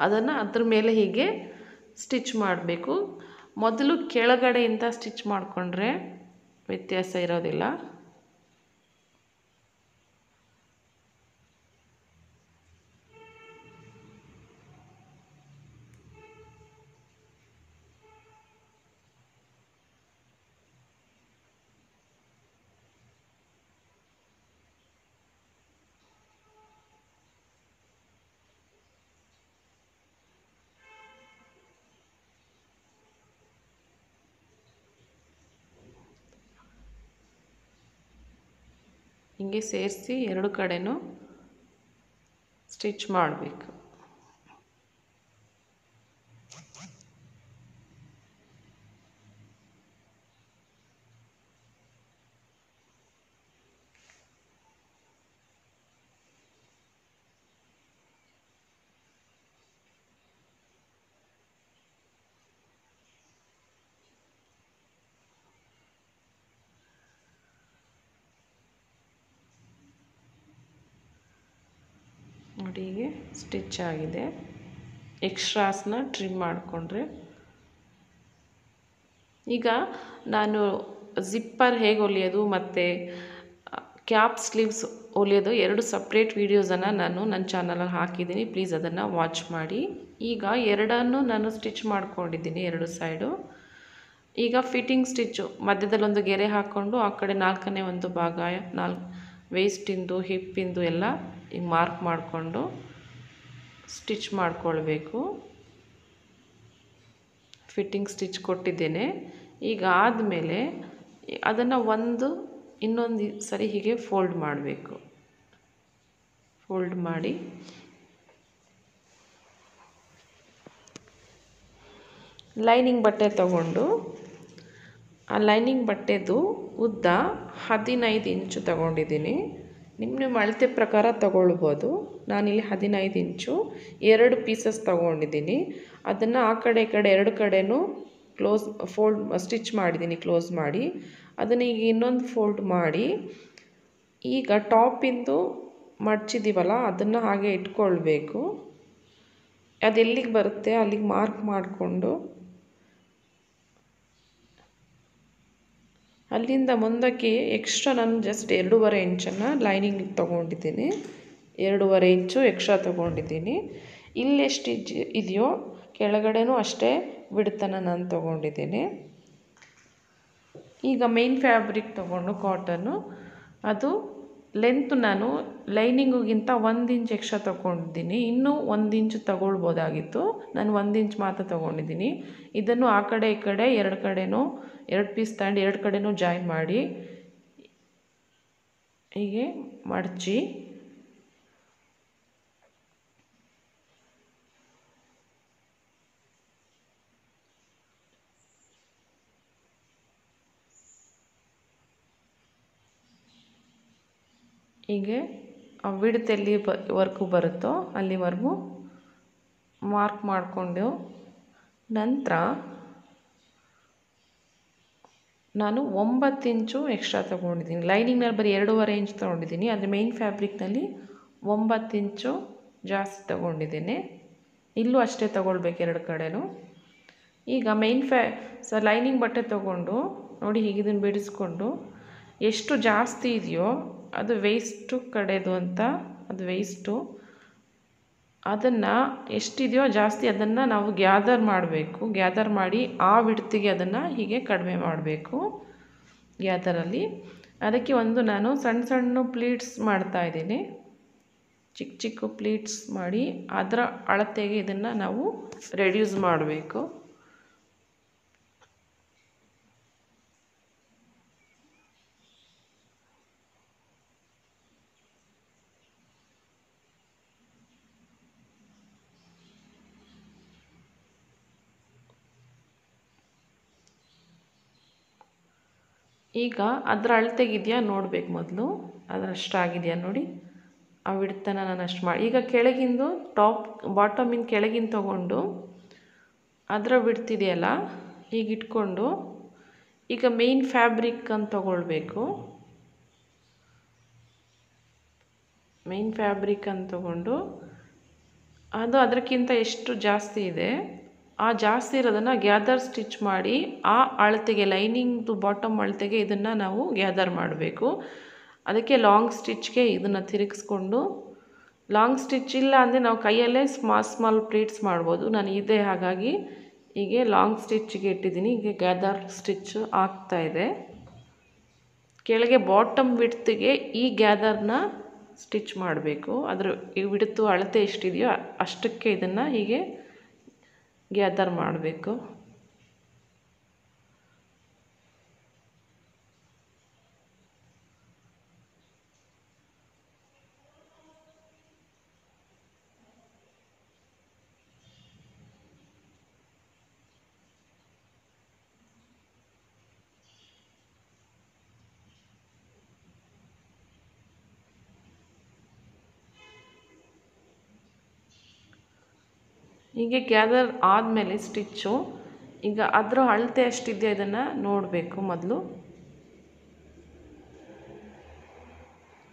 ಅದನ್ನು ಅದ್ರ ಮೇಲೆ ಹೀಗೆ ಸ್ಟಿಚ್ ಮಾಡಬೇಕು. ಮೊದಲು ಕೆಳಗಡೆಯಿಂದ ಸ್ಟಿಚ್ ಮಾಡಿಕೊಂಡ್ರೆ ವ್ಯತ್ಯಾಸ ಇರೋದಿಲ್ಲ. ಹಿಂಗೆ ಸೇರಿಸಿ ಎರಡು ಕಡೆನೂ ಸ್ಟಿಚ್ ಮಾಡಬೇಕು. ನೋಡಿ ಹೀಗೆ ಸ್ಟಿಚ್ ಆಗಿದೆ. ಎಕ್ಸ್ಟ್ರಾಸ್ನ ಟ್ರಿಮ್ ಮಾಡಿಕೊಂಡ್ರೆ ಈಗ ನಾನು ಜಿಪ್ಪರ್ ಹೇಗೆ ಹೊಲಿಯೋದು ಮತ್ತು ಕ್ಯಾಪ್ ಸ್ಲೀವ್ಸ್ ಹೊಲಿಯೋದು ಎರಡು ಸಪ್ರೇಟ್ ವೀಡಿಯೋಸನ್ನು ನಾನು ನನ್ನ ಚಾನಲಲ್ಲಿ ಹಾಕಿದ್ದೀನಿ. ಪ್ಲೀಸ್ ಅದನ್ನು ವಾಚ್ ಮಾಡಿ. ಈಗ ಎರಡನ್ನು ನಾನು ಸ್ಟಿಚ್ ಮಾಡ್ಕೊಂಡಿದ್ದೀನಿ ಎರಡು ಸೈಡು. ಈಗ ಫಿಟ್ಟಿಂಗ್ ಸ್ಟಿಚ್ಚು ಮಧ್ಯದಲ್ಲಿ ಒಂದು ಗೆರೆ ಹಾಕ್ಕೊಂಡು ಆ ಕಡೆ ನಾಲ್ಕನೇ ಒಂದು ಭಾಗ ವೇಸ್ಟಿಂದು ಹಿಪ್ಪಿಂದು ಎಲ್ಲ ಈಗ ಮಾರ್ಕ್ ಮಾಡಿಕೊಂಡು ಸ್ಟಿಚ್ ಮಾಡಿಕೊಳ್ಬೇಕು. ಫಿಟ್ಟಿಂಗ್ ಸ್ಟಿಚ್ ಕೊಟ್ಟಿದ್ದೇನೆ. ಈಗ ಆದಮೇಲೆ ಅದನ್ನು ಇನ್ನೊಂದು ಸರಿ ಹೀಗೆ ಫೋಲ್ಡ್ ಮಾಡಬೇಕು. ಫೋಲ್ಡ್ ಮಾಡಿ ಲೈನಿಂಗ್ ಬಟ್ಟೆ ತಗೊಂಡು ಆ ಲೈನಿಂಗ್ ಬಟ್ಟೆದು ಉದ್ದ 15 ಇಂಚು ತಗೊಂಡಿದ್ದೀನಿ. ನಿಮ್ಮ ಅಳತೆ ಪ್ರಕಾರ ತಗೊಳ್ಬೋದು. ನಾನಿಲ್ಲಿ 15 ಇಂಚು 2 ಪೀಸಸ್ ತಗೊಂಡಿದ್ದೀನಿ. ಅದನ್ನು ಆ ಕಡೆ ಈ ಕಡೆ ಎರಡು ಕಡೆನೂ ಸ್ಟಿಚ್ ಮಾಡಿದ್ದೀನಿ ಕ್ಲೋಸ್ ಮಾಡಿ. ಅದನ್ನು ಈಗ ಇನ್ನೊಂದು ಫೋಲ್ಡ್ ಮಾಡಿ ಈಗ ಟಾಪಿಂದು ಮಡ್ಚಿದ್ದೀವಲ್ಲ ಅದನ್ನು ಹಾಗೆ ಇಟ್ಕೊಳ್ಬೇಕು. ಅದೆಲ್ಲಿಗೆ ಬರುತ್ತೆ ಅಲ್ಲಿಗೆ ಮಾರ್ಕ್ ಮಾಡಿಕೊಂಡು ಅಲ್ಲಿಂದ ಮುಂದಕ್ಕೆ ಎಕ್ಸ್ಟ್ರಾ ನಾನು ಜಸ್ಟ್ 2.5 ಇಂಚನ್ನು ಲೈನಿಂಗ್ ತೊಗೊಂಡಿದ್ದೀನಿ. 2.5 ಇಂಚು ಎಕ್ಸ್ಟ್ರಾ ತೊಗೊಂಡಿದ್ದೀನಿ. ಇಲ್ಲೆಷ್ಟು ಇದೆಯೋ ಕೆಳಗಡೆನೂ ಅಷ್ಟೇ ಬಿಡ್ತನ ನಾನು ತೊಗೊಂಡಿದ್ದೀನಿ. ಈಗ ಮೇನ್ ಫ್ಯಾಬ್ರಿಕ್ ತೊಗೊಂಡು ಕಾಟನ್ನು ಅದು ಲೆಂತ್ ನಾನು ಲೈನಿಂಗಿಗಿಂತ 1 ಇಂಚ್ ಎಕ್ಸ್ಟ್ರಾ ತೊಗೊಂಡಿದ್ದೀನಿ. ಇನ್ನೂ 1 ಇಂಚು ತೊಗೊಳ್ಬೋದಾಗಿತ್ತು. ನಾನು 1 ಇಂಚ್ ಮಾತ್ರ ತೊಗೊಂಡಿದ್ದೀನಿ. ಇದನ್ನು ಆ ಕಡೆ ಈ ಕಡೆ ಎರಡು ಕಡೆನೂ 2 ಪೀಸ್ ತಗೊಂಡು ಎರಡು ಕಡೆನೂ ಜಾಯಿನ್ ಮಾಡಿ ಹೀಗೆ ಮಡಚಿ ಹೀಗೆ ವಿಡ್ತ್ ಎಲ್ಲಿವರೆಗೂ ಬರುತ್ತೋ ಅಲ್ಲಿವರೆಗೂ ಮಾರ್ಕ್ ಮಾಡಿಕೊಂಡು ನಂತರ ನಾನು 9 ಇಂಚು ಎಕ್ಸ್ಟ್ರಾ ತೊಗೊಂಡಿದ್ದೀನಿ. ಲೈನಿಂಗ್ನಲ್ಲಿ ಬರೀ 2.5 ಇಂಚ್ ತೊಗೊಂಡಿದ್ದೀನಿ. ಆದರೆ ಮೇನ್ ಫ್ಯಾಬ್ರಿಕ್ನಲ್ಲಿ 9 ಇಂಚು ಜಾಸ್ತಿ ತೊಗೊಂಡಿದ್ದೀನಿ. ಇಲ್ಲೂ ಅಷ್ಟೇ ತೊಗೊಳ್ಬೇಕು ಎರಡು ಕಡೆನೂ. ಈಗ ಲೈನಿಂಗ್ ಬಟ್ಟೆ ತೊಗೊಂಡು ನೋಡಿ ಹೀಗೆ ಇದನ್ನು ಬಿಡಿಸ್ಕೊಂಡು ಎಷ್ಟು ಜಾಸ್ತಿ ಇದೆಯೋ ಅದು ವೇಸ್ಟು ಕಡೆದು ಅಂತ ಅದು ವೇಸ್ಟು ಅದನ್ನು ಎಷ್ಟಿದೆಯೋ ಜಾಸ್ತಿ ಅದನ್ನು ನಾವು ಗ್ಯಾದರ್ ಮಾಡಬೇಕು. ಗ್ಯಾದರ್ ಮಾಡಿ ಆ ವಿಡ್ತಿಗೆ ಅದನ್ನು ಹೀಗೆ ಕಡಿಮೆ ಮಾಡಬೇಕು ಗ್ಯಾದರಲ್ಲಿ. ಅದಕ್ಕೆ ನಾನು ಸಣ್ಣ ಸಣ್ಣ ಪ್ಲೀಟ್ಸ್ ಮಾಡ್ತಾಯಿದ್ದೀನಿ. ಚಿಕ್ಕ ಚಿಕ್ಕ ಪ್ಲೀಟ್ಸ್ ಮಾಡಿ ಅದರ ಅಳತೆಗೆ ಇದನ್ನು ನಾವು ರೆಡ್ಯೂಸ್ ಮಾಡಬೇಕು. ಈಗ ಅದರ ಅಳತೆಗಿದೆಯಾ ನೋಡಬೇಕು ಮೊದಲು, ಅದರಷ್ಟಾಗಿದೆಯಾ ನೋಡಿ. ಆ ವಿಡ್ತನ ನಾನು ಅಷ್ಟು ಮಾಡಿ, ಈಗ ಕೆಳಗಿಂದು ಬಾಟಮಿನ ಕೆಳಗಿನ ತೊಗೊಂಡು ಅದರ ವಿಡ್ತಿದೆಯಲ್ಲ ಈಗ ಇಟ್ಕೊಂಡು, ಈಗ ಮೇನ್ ಫ್ಯಾಬ್ರಿಕ್ ಅಂತ ತೊಗೊಳ್ಬೇಕು. ಮೇನ್ ಫ್ಯಾಬ್ರಿಕ್ ಅಂತ ತೊಗೊಂಡು ಅದು ಅದಕ್ಕಿಂತ ಎಷ್ಟು ಜಾಸ್ತಿ ಇದೆ ಆ ಜಾಸ್ತಿ ಇರೋದನ್ನು ಗ್ಯಾದರ್ ಸ್ಟಿಚ್ ಮಾಡಿ ಆ ಅಳತೆಗೆ, ಲೈನಿಂಗ್ದು ಬಾಟಮ್ ಅಳತೆಗೆ ಇದನ್ನು ನಾವು ಗ್ಯಾದರ್ ಮಾಡಬೇಕು. ಅದಕ್ಕೆ ಲಾಂಗ್ ಸ್ಟಿಚ್ಗೆ ಇದನ್ನು ತಿರುಗಿಸ್ಕೊಂಡು, ಲಾಂಗ್ ಸ್ಟಿಚ್ ಇಲ್ಲ ಅಂದರೆ ನಾವು ಕೈಯಲ್ಲೇ ಸ್ಮಾಲ್ ಪ್ಲೀಟ್ಸ್ ಮಾಡ್ಬೋದು. ನಾನು ಇದೆ ಹಾಗಾಗಿ ಹೀಗೆ ಲಾಂಗ್ ಸ್ಟಿಚ್ಗೆ ಇಟ್ಟಿದ್ದೀನಿ. ಈಗ ಗ್ಯಾದರ್ ಸ್ಟಿಚ್ ಆಗ್ತಾಯಿದೆ. ಕೆಳಗೆ ಬಾಟಮ್ ವಿಡ್ತಿಗೆ ಈ ಗ್ಯಾದರ್ನ ಸ್ಟಿಚ್ ಮಾಡಬೇಕು. ಅದರ ಈ ವಿಡ್ತು ಅಳತೆ ಎಷ್ಟಿದೆಯೋ ಅಷ್ಟಕ್ಕೆ ಇದನ್ನು ಹೀಗೆ ಗ್ಯಾದರ್ ಮಾಡಬೇಕು. ಹೀಗೆ ಗ್ಯಾದರ್ ಆದಮೇಲೆ ಸ್ಟಿಚ್ಚು ಈಗ ಅದರ ಅಳತೆ ಎಷ್ಟಿದೆಯೋ ಇದನ್ನು ನೋಡಬೇಕು ಮೊದಲು.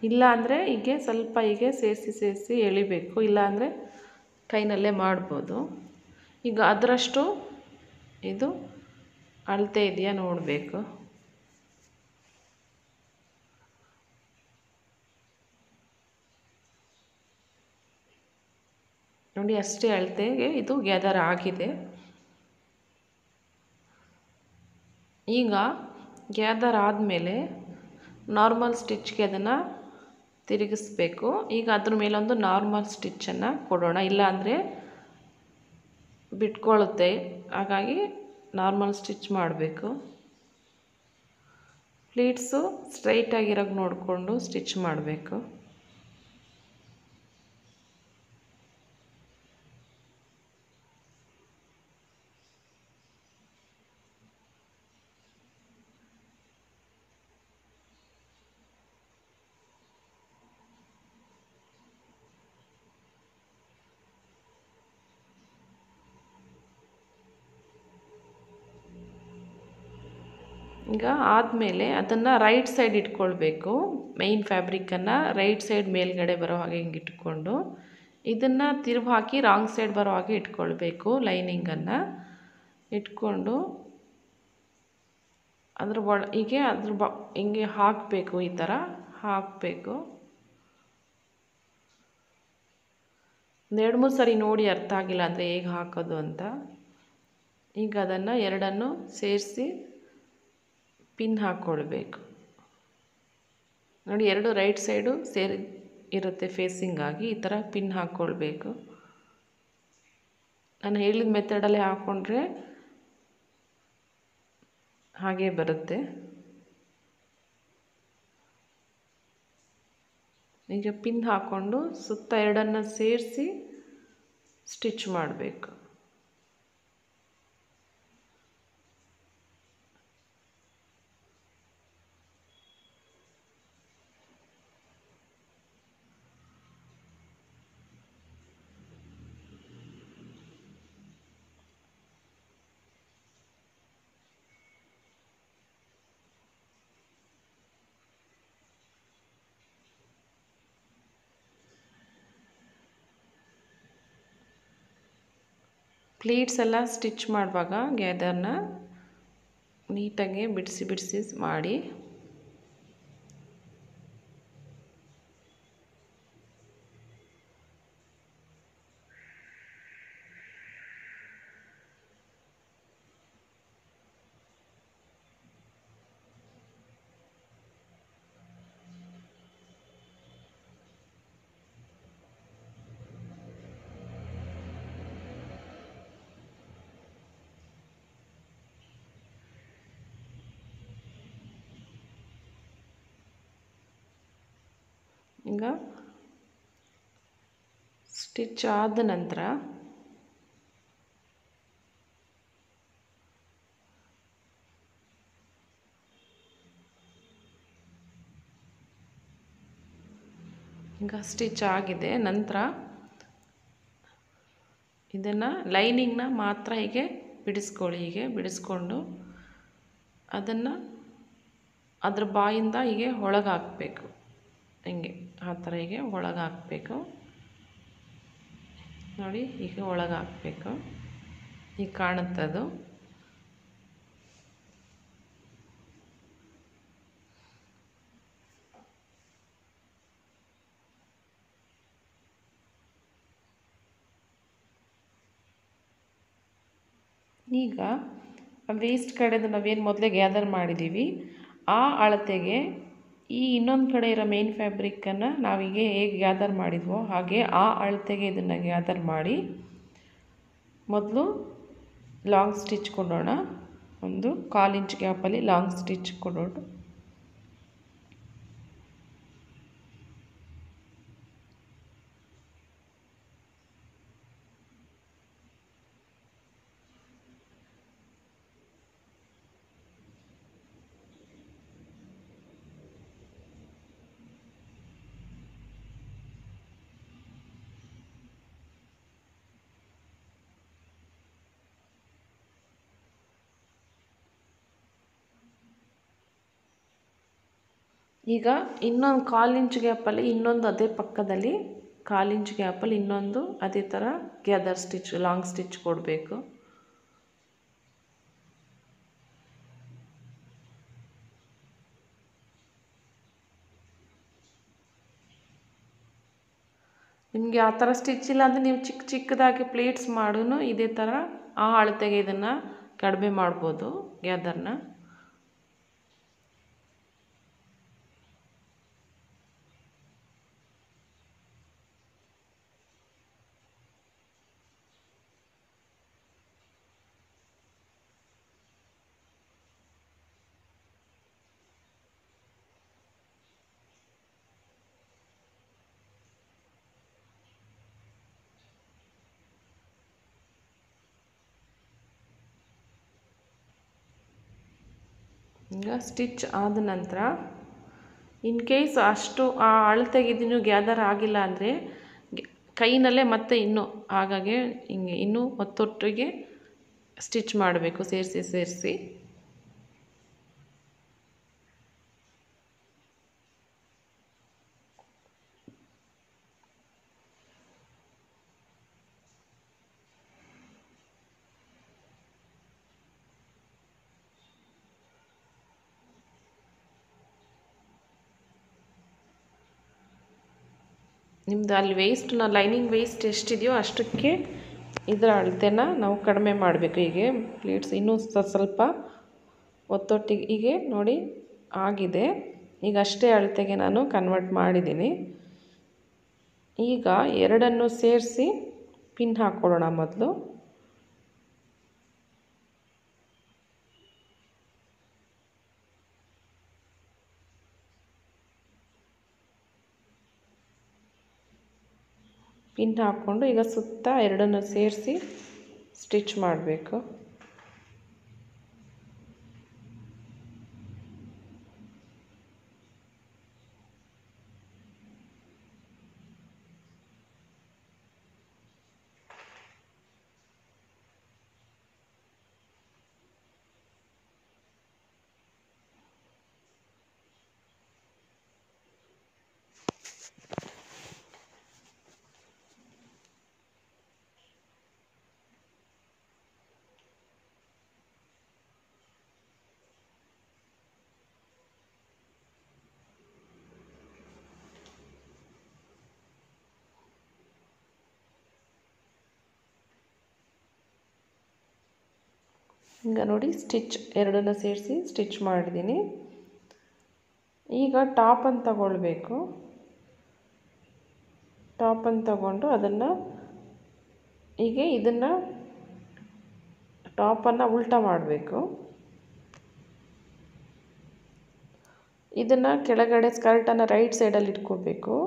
ಇಲ್ಲ ಅಂದರೆ ಹೀಗೆ ಸ್ವಲ್ಪ ಹೀಗೆ ಸೇರಿಸಿ ಎಳಿಬೇಕು, ಇಲ್ಲ ಅಂದರೆ ಕೈನಲ್ಲೇ ಮಾಡ್ಬೋದು. ಈಗ ಅದರಷ್ಟು ಇದು ಅಳತೆ ಇದೆಯಾ ನೋಡಬೇಕು. ನೋಡಿ, ಅಷ್ಟೇ ಅಳತೆಗೆ ಇದು ಗ್ಯಾದರ್ ಆಗಿದೆ. ಈಗ ಗ್ಯಾದರ್ ಆದಮೇಲೆ ನಾರ್ಮಲ್ ಸ್ಟಿಚ್ಗೆ ಅದನ್ನು ತಿರುಗಿಸ್ಬೇಕು. ಈಗ ಅದ್ರ ಮೇಲೊಂದು ನಾರ್ಮಲ್ ಸ್ಟಿಚ್ಚನ್ನು ಕೊಡೋಣ, ಇಲ್ಲಾಂದರೆ ಬಿಟ್ಕೊಳ್ಳುತ್ತೆ. ಹಾಗಾಗಿ ನಾರ್ಮಲ್ ಸ್ಟಿಚ್ ಮಾಡಬೇಕು. ಪ್ಲೀಟ್ಸು ಸ್ಟ್ರೈಟಾಗಿರೋಕ್ಕೆ ನೋಡಿಕೊಂಡು ಸ್ಟಿಚ್ ಮಾಡಬೇಕು. ಈಗ ಆದಮೇಲೆ ಅದನ್ನು ರೈಟ್ ಸೈಡ್ ಇಟ್ಕೊಳ್ಬೇಕು. ಮೈನ್ ಫ್ಯಾಬ್ರಿಕನ್ನು ರೈಟ್ ಸೈಡ್ ಮೇಲ್ಗಡೆ ಬರೋ ಹಾಗೆ ಹಿಂಗೆ ಇಟ್ಕೊಂಡು ಇದನ್ನು ತಿರುವು ಹಾಕಿ ರಾಂಗ್ ಸೈಡ್ ಬರೋ ಹಾಗೆ ಇಟ್ಕೊಳ್ಬೇಕು. ಲೈನಿಂಗನ್ನು ಇಟ್ಕೊಂಡು ಅದ್ರ ಹೀಗೆ ಹಿಂಗೆ ಹಾಕಬೇಕು, ಈ ಥರ ಹಾಕಬೇಕು. 2-3 ಸರಿ ನೋಡಿ ಅರ್ಥ ಆಗಿಲ್ಲ ಅಂದರೆ ಹೇಗೆ ಹಾಕೋದು ಅಂತ. ಈಗ ಅದನ್ನು ಎರಡನ್ನು ಸೇರಿಸಿ ಪಿನ್ ಹಾಕ್ಕೊಳ್ಬೇಕು. ನೋಡಿ, ಎರಡು ರೈಟ್ ಸೈಡು ಸೇರಿ ಇರುತ್ತೆ ಫೇಸಿಂಗ್ ಆಗಿ, ಈ ಥರ ಪಿನ್ ಹಾಕ್ಕೊಳ್ಬೇಕು. ನಾನು ಹೇಳಿದ ಮೆಥಡಲ್ಲೇ ಹಾಕ್ಕೊಂಡ್ರೆ ಹಾಗೆ ಬರುತ್ತೆ. ಈಗ ಪಿನ್ ಹಾಕ್ಕೊಂಡು ಸುತ್ತ ಎರಡನ್ನು ಸೇರಿಸಿ ಸ್ಟಿಚ್ ಮಾಡಬೇಕು. ಪ್ಲೀಟ್ಸ್ ಎಲ್ಲ ಸ್ಟಿಚ್ ಮಾಡುವಾಗ ಗ್ಯಾದರ್ನ ನೀಟಾಗಿ ಬಿಡಿಸಿ ಮಾಡಿ. ಈಗ ಸ್ಟಿಚ್ ಆದ ನಂತರ ಈಗ ಸ್ಟಿಚ್ ಆಗಿದೆ. ನಂತರ ಇದನ್ನು ಲೈನಿಂಗ್ನ ಮಾತ್ರ ಹೀಗೆ ಬಿಡಿಸ್ಕೊಳ್ಳಿ. ಹೀಗೆ ಬಿಡಿಸ್ಕೊಂಡು ಅದನ್ನು ಅದ್ರ ಬಾಯಿಂದ ಹೀಗೆ ಒಳಗೆ ಹಾಕಬೇಕು. ಹಿಂಗೆ ಆ ಥರ ಹೀಗೆ ಒಳಗೆ ಹಾಕಬೇಕು ನೋಡಿ. ಹೀಗೆ ಒಳಗೆ ಹಾಕಬೇಕು. ಈಗ ಕಾಣುತ್ತದು. ಈಗ ವೇಸ್ಟ್ ಕಡೆದು ನಾವೇನು ಮೊದಲೇ ಗ್ಯಾದರ್ ಮಾಡಿದ್ದೀವಿ ಆ ಅಳತೆಗೆ ಈ ಇನ್ನೊಂದು ಕಡೆ ಇರೋ ಮೇನ್ ಫ್ಯಾಬ್ರಿಕ್ಕನ್ನು ನಾವೀಗೆ ಹೇಗೆ ಗ್ಯಾದರ್ ಮಾಡಿದ್ವೋ ಹಾಗೆ ಆ ಅಳತೆಗೆ ಇದನ್ನು ಗ್ಯಾದರ್ ಮಾಡಿ ಮೊದಲು ಲಾಂಗ್ ಸ್ಟಿಚ್ ಕೊಡೋಣ. ಒಂದು 1/4 ಇಂಚ್ ಗ್ಯಾಪಲ್ಲಿ ಲಾಂಗ್ ಸ್ಟಿಚ್ ಕೊಡೋಣ. ಈಗ ಇನ್ನೊಂದು 1/4 ಇಂಚ್ ಗ್ಯಾಪಲ್ಲಿ ಇನ್ನೊಂದು ಅದೇ ಪಕ್ಕದಲ್ಲಿ 1/4 ಇಂಚ್ ಗ್ಯಾಪಲ್ಲಿ ಇನ್ನೊಂದು ಅದೇ ಥರ ಗ್ಯಾದರ್ ಸ್ಟಿಚ್ ಲಾಂಗ್ ಸ್ಟಿಚ್ ಕೊಡಬೇಕು. ನಿಮಗೆ ಆ ಥರ ಸ್ಟಿಚ್ ಇಲ್ಲ ಅಂದರೆ ನೀವು ಚಿಕ್ಕ ಚಿಕ್ಕದಾಗಿ ಪ್ಲೇಟ್ಸ್ ಮಾಡೂ ಇದೇ ಥರ ಆ ಅಳತೆಗೆ ಇದನ್ನು ಕಡಿಮೆ ಮಾಡ್ಬೋದು ಗ್ಯಾದರ್ನ. ಈಗ ಸ್ಟಿಚ್ ಆದ ನಂತರ ಇನ್ ಕೇಸ್ ಅಷ್ಟು ಆ ಅಳತೆಗೆ ಇದನ್ನು ಗ್ಯಾದರ್ ಆಗಿಲ್ಲ ಅಂದರೆ ಕೈನಲ್ಲೇ ಮತ್ತೆ ಇನ್ನೂ ಹಾಗಾಗಿ ಹಿಂಗೆ ಇನ್ನೂ ಒತ್ತೊಟ್ಟಿಗೆ ಸ್ಟಿಚ್ ಮಾಡಬೇಕು ಸೇರಿಸಿ. ನಿಮ್ಮದು ಅಲ್ಲಿ ವೇಸ್ಟ್ನ ಲೈನಿಂಗ್ ವೇಸ್ಟ್ ಎಷ್ಟಿದೆಯೋ ಅಷ್ಟಕ್ಕೆ ಇದರ ಅಳತೆನ ನಾವು ಕಡಿಮೆ ಮಾಡಬೇಕು. ಹೀಗೆ ಪ್ಲೇಟ್ಸ್ ಇನ್ನೂ ಸ್ವಲ್ಪ ಒತ್ತೊಟ್ಟಿಗೆ ಹೀಗೆ ನೋಡಿ ಆಗಿದೆ. ಈಗ ಅಷ್ಟೇ ಅಳತೆಗೆ ನಾನು ಕನ್ವರ್ಟ್ ಮಾಡಿದ್ದೀನಿ. ಈಗ ಎರಡನ್ನು ಸೇರಿಸಿ ಪಿನ್ ಹಾಕ್ಕೊಳ್ಳೋಣ. ಮೊದಲು ಪಿನ್ ಹಾಕ್ಕೊಂಡು ಈಗ ಸುತ್ತ ಎರಡನ್ನು ಸೇರಿಸಿ ಸ್ಟಿಚ್ ಮಾಡಬೇಕು. ಈಗ ನೋಡಿ ಸ್ಟಿಚ್ ಎರಡನ್ನು ಸೇರಿಸಿ ಸ್ಟಿಚ್ ಮಾಡಿದ್ದೀನಿ. ಈಗ ಟಾಪನ್ನು ತಗೊಳ್ಬೇಕು. ಟಾಪನ್ನು ತಗೊಂಡು ಅದನ್ನು ಹೀಗೆ ಇದನ್ನು ಟಾಪನ್ನು ಉಲ್ಟಾ ಮಾಡಬೇಕು. ಇದನ್ನು ಕೆಳಗಡೆ ಸ್ಕರ್ಟನ್ನು ರೈಟ್ ಸೈಡಲ್ಲಿ ಇಟ್ಕೋಬೇಕು.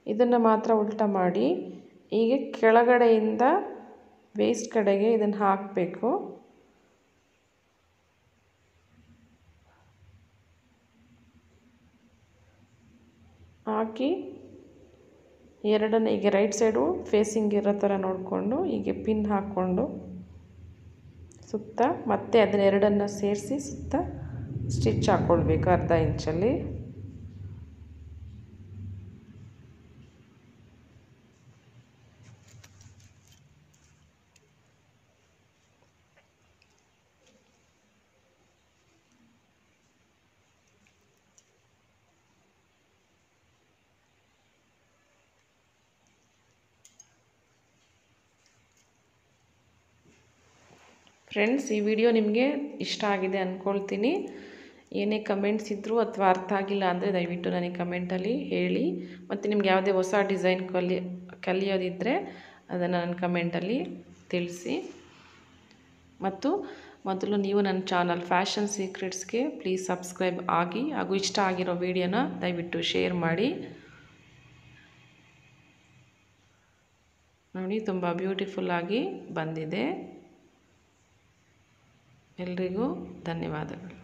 ಇದನ್ನು ಮಾತ್ರ ಉಲ್ಟಾ ಮಾಡಿ ಹೀಗೆ ಕೆಳಗಡೆಯಿಂದ ವೇಸ್ಟ್ ಕಡೆಗೆ ಇದನ್ನು ಹಾಕಬೇಕು. ಹಾಕಿ ಎರಡನ್ನ ಹೀಗೆ ರೈಟ್ ಸೈಡು ಫೇಸಿಂಗ್ ಇರೋ ಥರ ನೋಡಿಕೊಂಡು ಹೀಗೆ ಪಿನ್ ಹಾಕ್ಕೊಂಡು ಸುತ್ತ ಮತ್ತೆ ಅದನ್ನ ಎರಡನ್ನು ಸೇರಿಸಿ ಸುತ್ತ ಸ್ಟಿಚ್ ಹಾಕ್ಕೊಳ್ಬೇಕು ಅರ್ಧ ಇಂಚಲ್ಲಿ. ಫ್ರೆಂಡ್ಸ್, ಈ ವಿಡಿಯೋ ನಿಮಗೆ ಇಷ್ಟ ಆಗಿದೆ ಅಂದ್ಕೊಳ್ತೀನಿ. ಏನೇ ಕಮೆಂಟ್ಸ್ ಇದ್ದರೂ ಅಥವಾ ಅರ್ಥ ಆಗಿಲ್ಲ ಅಂದರೆ ದಯವಿಟ್ಟು ನನಗೆ ಕಮೆಂಟಲ್ಲಿ ಹೇಳಿ. ಮತ್ತು ನಿಮ್ಗೆ ಯಾವುದೇ ಹೊಸ ಡಿಸೈನ್ ಕಲಿಯೋದಿದ್ದರೆ ಅದನ್ನು ನನ್ನ ಕಮೆಂಟಲ್ಲಿ ತಿಳಿಸಿ. ಮತ್ತು ಮೊದಲು ನೀವು ನನ್ನ ಚಾನಲ್ ಫ್ಯಾಷನ್ ಸೀಕ್ರೆಟ್ಸ್ಗೆ ಪ್ಲೀಸ್ ಸಬ್ಸ್ಕ್ರೈಬ್ ಆಗಿ, ಹಾಗೂ ಇಷ್ಟ ಆಗಿರೋ ವಿಡಿಯೋನ ದಯವಿಟ್ಟು ಶೇರ್ ಮಾಡಿ. ನೋಡಿ, ತುಂಬ ಬ್ಯೂಟಿಫುಲ್ಲಾಗಿ ಬಂದಿದೆ. ಎಲ್ರಿಗೂ ಧನ್ಯವಾದಗಳು.